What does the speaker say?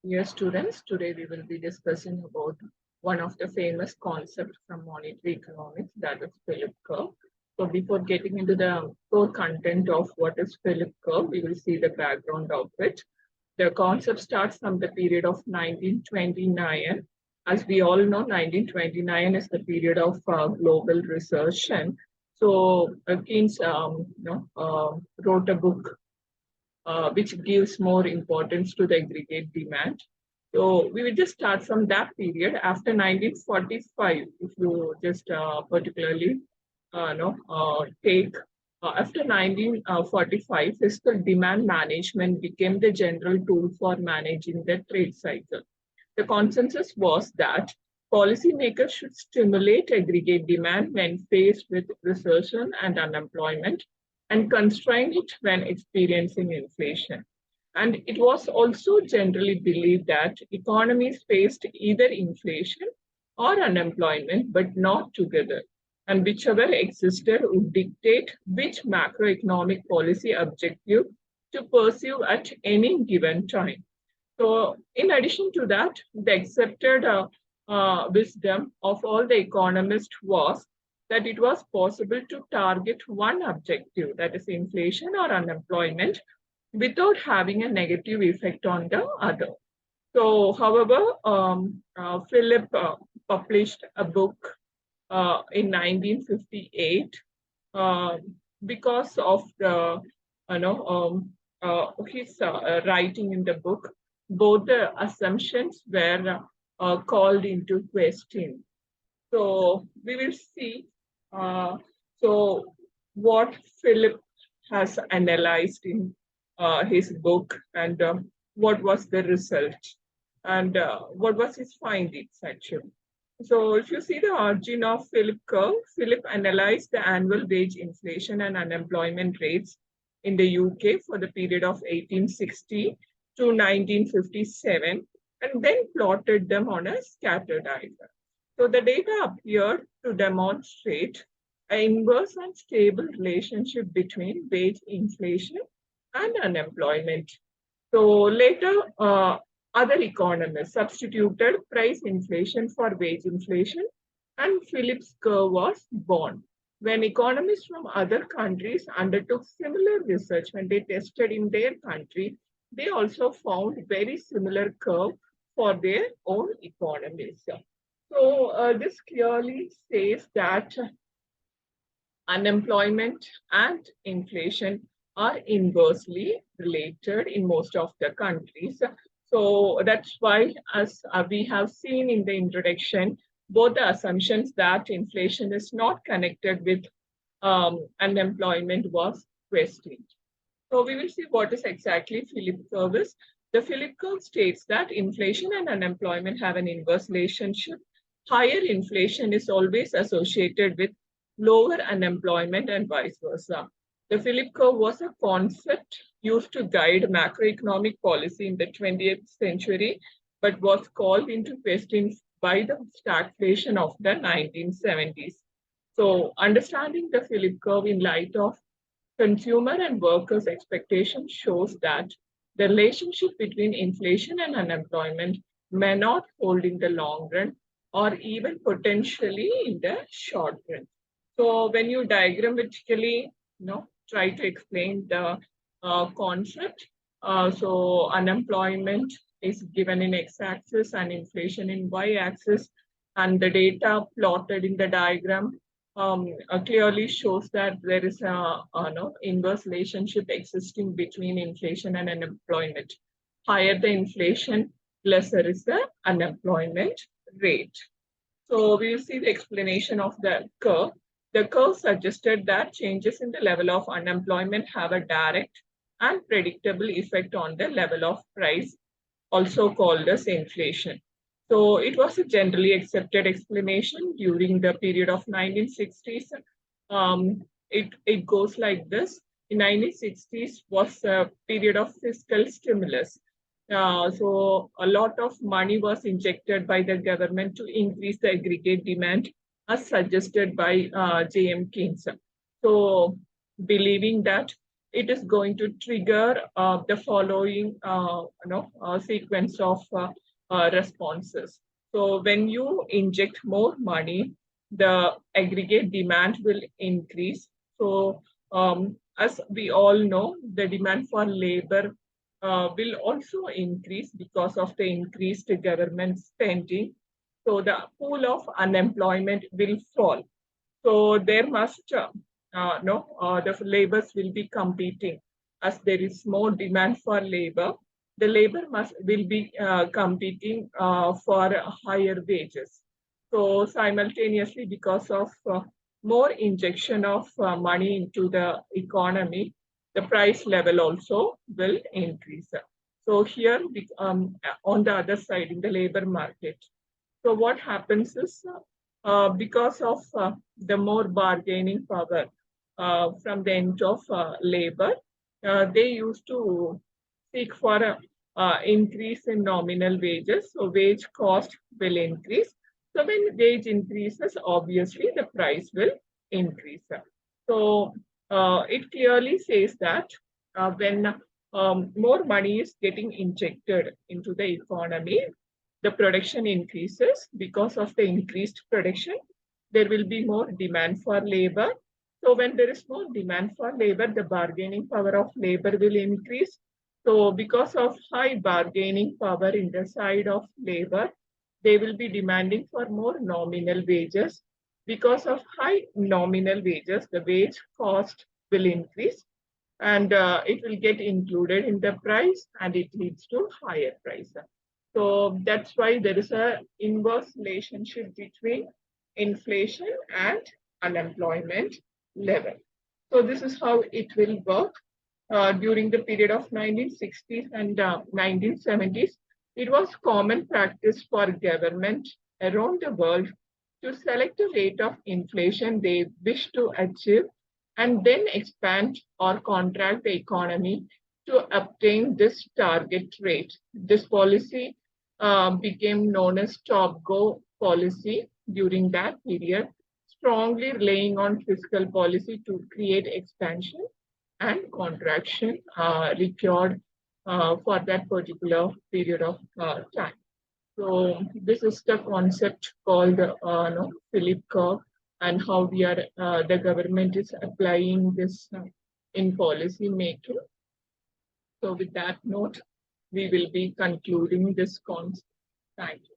Dear students, today we will be discussing about one of the famous concepts from monetary economics, that is Phillip curve. So before getting into the core content of what is Phillip curve, we will see the background of it. The concept starts from the period of 1929. As we all know, 1929 is the period of global recession. So Keynes wrote a book which gives more importance to the aggregate demand. So we will just start from that period after 1945. If you just particularly take after 1945, fiscal demand management became the general tool for managing the trade cycle. The consensus was that policymakers should stimulate aggregate demand when faced with recession and unemployment and constrain it when experiencing inflation. And it was also generally believed that economies faced either inflation or unemployment, but not together. And whichever existed would dictate which macroeconomic policy objective to pursue at any given time. So, in addition to that, the accepted wisdom of all the economists was that it was possible to target one objective, that is inflation or unemployment, without having a negative effect on the other. So, however, Philip published a book in 1958 uh, because of the his writing in the book. Both the assumptions were called into question. So we will see. Uh, so what Philip has analyzed in his book, and what was the result, and what was his findings actually. So if you see the origin of Philip curve, Philip analyzed the annual wage inflation and unemployment rates in the UK for the period of 1860 to 1957, and then plotted them on a scatter diagram. So the data appeared to demonstrate an inverse and stable relationship between wage inflation and unemployment. So later, other economists substituted price inflation for wage inflation, and Philip's curve was born. When economists from other countries undertook similar research, when they tested in their country, they also found very similar curve for their own economies. So this clearly says that unemployment and inflation are inversely related in most of the countries. So that's why, as we have seen in the introduction, both the assumptions that inflation is not connected with unemployment was questioned. So we will see what is exactly Philip curve is. The Philip curve states that inflation and unemployment have an inverse relationship. Higher inflation is always associated with lower unemployment and vice versa. The Philip curve was a concept used to guide macroeconomic policy in the 20th century, but was called into question by the stagflation of the 1970s. So understanding the Philip curve in light of consumer and workers' expectations shows that the relationship between inflation and unemployment may not hold in the long run or even potentially in the short run. So when you diagrammatically, try to explain the concept, so unemployment is given in x-axis and inflation in y-axis, and the data plotted in the diagram clearly shows that there is a inverse relationship existing between inflation and unemployment. Higher the inflation, lesser is the unemployment rate. So we will see the explanation of the curve. The curve suggested that changes in the level of unemployment have a direct and predictable effect on the level of price, also called as inflation. So it was a generally accepted explanation during the period of 1960s. It goes like this. In 1960s was a period of fiscal stimulus. So a lot of money was injected by the government to increase the aggregate demand as suggested by J.M. Keynes. So believing that it is going to trigger the following sequence of responses. So when you inject more money, the aggregate demand will increase. So as we all know, the demand for labor will also increase because of the increased government spending. So the pool of unemployment will fall. So there must no the laborers will be competing as there is more demand for labor. The labor must will be competing for higher wages. So simultaneously, because of more injection of money into the economy, the price level also will increase. So here, on the other side, in the labor market, so what happens is because of the more bargaining power from the end of labor, they used to seek for a increase in nominal wages. So wage cost will increase. So when wage increases, obviously the price will increase. So it clearly says that when more money is getting injected into the economy, the production increases. Because of the increased production, there will be more demand for labor. So when there is more demand for labor, the bargaining power of labor will increase. So because of high bargaining power in the side of labor, they will be demanding for more nominal wages. Because of high nominal wages, the wage cost will increase and it will get included in the price and it leads to higher price. So that's why there is a inverse relationship between inflation and unemployment level. So this is how it will work. During the period of 1960s and 1970s, it was common practice for government around the world to select a rate of inflation they wish to achieve and then expand or contract the economy to obtain this target rate. This policy became known as stop-go policy during that period, strongly relying on fiscal policy to create expansion and contraction required for that particular period of time. So this is the concept called no, Phillip curve and how the government is applying this in policy making. So with that note, we will be concluding this concept. Thank you.